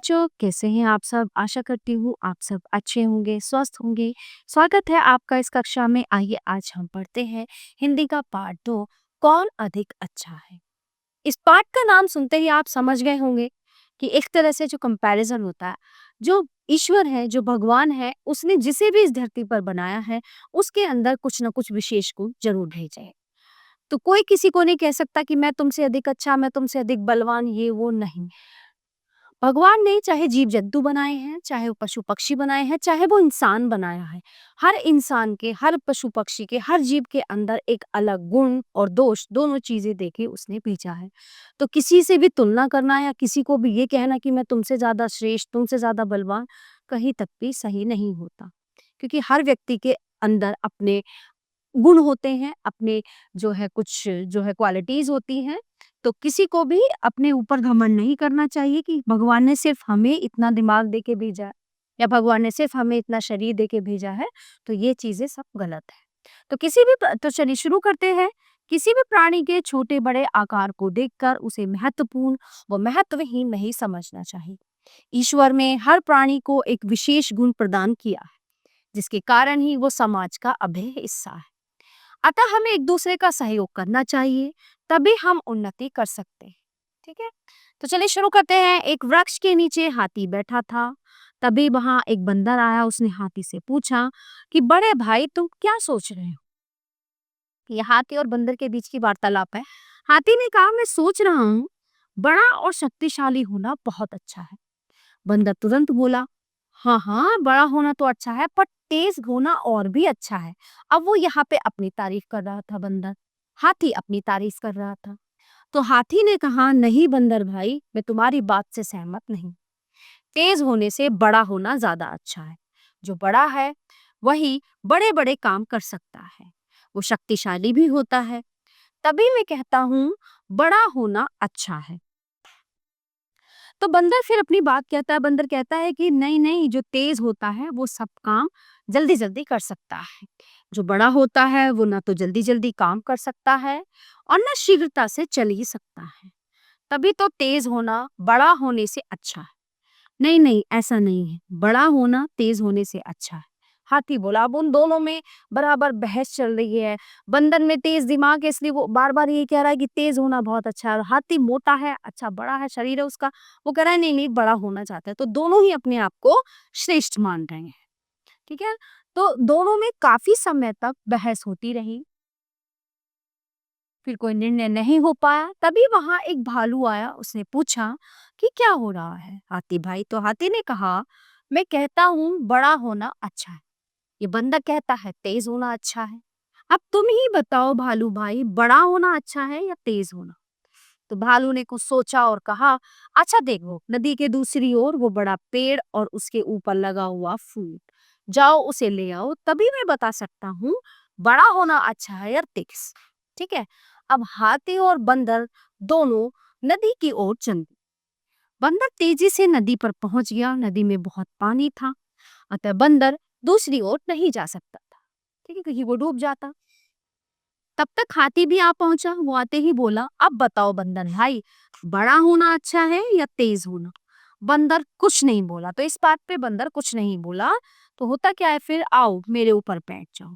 बच्चों, कैसे हैं आप सब? आशा करती हूँ आप सब अच्छे होंगे, स्वस्थ होंगे। स्वागत है आपका इस कक्षा में। आइए आज हम पढ़ते हैं हिंदी का पाठ 2, कौन अधिक अच्छा है। इस पाठ का नाम सुनते ही आप समझ गए होंगे कि एक तरह से जो कंपैरिजन होता है, जो ईश्वर है, जो भगवान है, उसने जिसे भी इस धरती पर बनाया है, उसके अंदर कुछ ना कुछ विशेष गुण जरूर भेजे हैं। तो कोई किसी को नहीं कह सकता कि मैं तुमसे अधिक अच्छा, मैं तुमसे अधिक बलवान, ये वो नहीं। भगवान ने चाहे जीव जंतु बनाए हैं, चाहे वो पशु पक्षी बनाए हैं, चाहे वो इंसान बनाया है, हर इंसान के, हर पशु पक्षी के, हर जीव के अंदर एक अलग गुण और दोष दोनों चीजें देके उसने भेजा है। तो किसी से भी तुलना करना या किसी को भी ये कहना कि मैं तुमसे ज्यादा श्रेष्ठ, तुमसे ज्यादा बलवान, कहीं तक भी सही नहीं होता। क्योंकि हर व्यक्ति के अंदर अपने गुण होते हैं, अपने जो है कुछ जो है क्वालिटीज होती हैं। तो किसी को भी अपने ऊपर घमंड नहीं करना चाहिए कि भगवान ने सिर्फ हमें इतना दिमाग दे के भेजा है या भगवान ने सिर्फ हमें इतना शरीर दे के भेजा है। तो ये चीजें सब गलत है। तो तो चलिए शुरू करते हैं। किसी भी प्राणी के छोटे बड़े आकार को देखकर उसे महत्वपूर्ण व महत्वहीन नहीं समझना चाहिए। ईश्वर में हर प्राणी को एक विशेष गुण प्रदान किया है, जिसके कारण ही वो समाज का अभिन्न हिस्सा है। अतः हमें एक दूसरे का सहयोग करना चाहिए, तभी हम उन्नति कर सकते हैं। ठीक है, तो चलिए शुरू करते हैं। एक वृक्ष के नीचे हाथी बैठा था। तभी वहां एक बंदर आया। उसने हाथी से पूछा कि बड़े भाई तुम क्या सोच रहे हो। ये हाथी और बंदर के बीच की वार्तालाप है। हाथी ने कहा, मैं सोच रहा हूँ बड़ा और शक्तिशाली होना बहुत अच्छा है। बंदर तुरंत बोला, हाँ हाँ, बड़ा होना तो अच्छा है, पर तेज होना और भी अच्छा है। अब वो यहाँ पे अपनी तारीफ कर रहा था। बंदर, हाथी अपनी तारीफ कर रहा था। तो हाथी ने कहा, नहीं बंदर भाई, मैं तुम्हारी बात से सहमत नहीं। तेज होने से बड़ा होना ज्यादा अच्छा है। जो बड़ा है वही बड़े बड़े काम कर सकता है, वो शक्तिशाली भी होता है। तभी मैं कहता हूँ बड़ा होना अच्छा है। तो बंदर फिर अपनी बात कहता है। बंदर कहता है कि नहीं नहीं, जो तेज होता है वो सब काम जल्दी जल्दी कर सकता है। जो बड़ा होता है वो ना तो जल्दी जल्दी काम कर सकता है और ना शीघ्रता से चल ही सकता है। तभी तो तेज होना बड़ा होने से अच्छा है। नहीं नहीं, ऐसा नहीं है, बड़ा होना तेज होने से अच्छा है। हाथी बोला। अब उन दोनों में बराबर बहस चल रही है। बंदर में तेज दिमाग है, इसलिए वो बार बार ये कह रहा है कि तेज होना बहुत अच्छा है। और हाथी मोटा है, अच्छा बड़ा है, शरीर है उसका, वो कह रहा है नहीं नहीं, बड़ा होना चाहता है। तो दोनों ही अपने आप को श्रेष्ठ मान रहे हैं। ठीक है, तो दोनों में काफी समय तक बहस होती रही। फिर कोई निर्णय नहीं हो पाया। तभी वहां एक भालू आया। उसने पूछा कि क्या हो रहा है हाथी भाई। तो हाथी ने कहा, मैं कहता हूँ बड़ा होना अच्छा है। ये बंदर कहता है तेज होना अच्छा है। अब तुम ही बताओ भालू भाई, बड़ा होना अच्छा है या तेज होना। तो भालू ने कुछ सोचा और कहा, अच्छा देखो, नदी के दूसरी ओर वो बड़ा पेड़ और उसके ऊपर लगा हुआ फूल, जाओ उसे ले आओ, तभी मैं बता सकता हूँ बड़ा होना अच्छा है या तेज। ठीक है, अब हाथी और बंदर दोनों नदी की ओर चल दिए। बंदर तेजी से नदी पर पहुंच गया। नदी में बहुत पानी था, अतः बंदर दूसरी ओर नहीं जा सकता था। ठीक है, क्योंकि वो डूब जाता। तब तक हाथी भी आ पहुंचा। वो आते ही बोला, अब बताओ बंदर भाई, बड़ा होना अच्छा है या तेज होना। बंदर कुछ नहीं बोला। तो इस बात पे बंदर कुछ नहीं बोला। तो होता क्या है फिर, आओ मेरे ऊपर बैठ जाओ,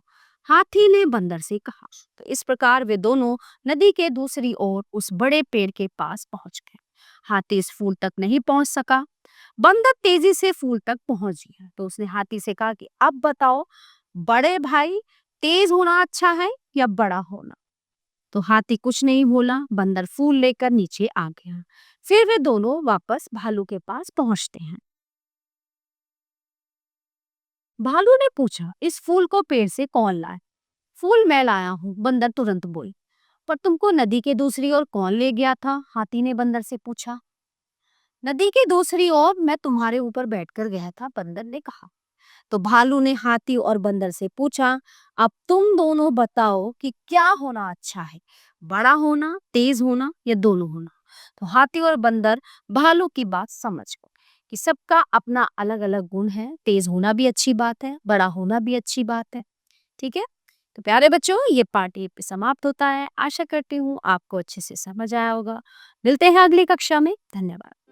हाथी ने बंदर से कहा। तो इस प्रकार वे दोनों नदी के दूसरी ओर उस बड़े पेड़ के पास पहुंच गए। हाथी इस फूल तक नहीं पहुंच सका। बंदर तेजी से फूल तक पहुंच गया। तो उसने हाथी से कहा कि अब बताओ बड़े भाई, तेज होना अच्छा है या बड़ा होना। तो हाथी कुछ नहीं बोला। बंदर फूल लेकर नीचे आ गया। फिर वे दोनों वापस भालू के पास पहुंचते हैं। भालू ने पूछा, इस फूल को पेड़ से कौन लाए। फूल मैं लाया हूँ, बंदर तुरंत बोली। पर तुमको नदी के दूसरी ओर कौन ले गया था, हाथी ने बंदर से पूछा। नदी की दूसरी ओर मैं तुम्हारे ऊपर बैठकर गया था, बंदर ने कहा। तो भालू ने हाथी और बंदर से पूछा, अब तुम दोनों बताओ कि क्या होना अच्छा है, बड़ा होना, तेज होना या दोनों होना। तो हाथी और बंदर भालू की बात समझ गए कि सबका अपना अलग अलग गुण है। तेज होना भी अच्छी बात है, बड़ा होना भी अच्छी बात है। ठीक है, तो प्यारे बच्चों, ये पार्ट यहीं पे समाप्त होता है। आशा करती हूँ आपको अच्छे से समझ आया होगा। मिलते हैं अगली कक्षा में। धन्यवाद।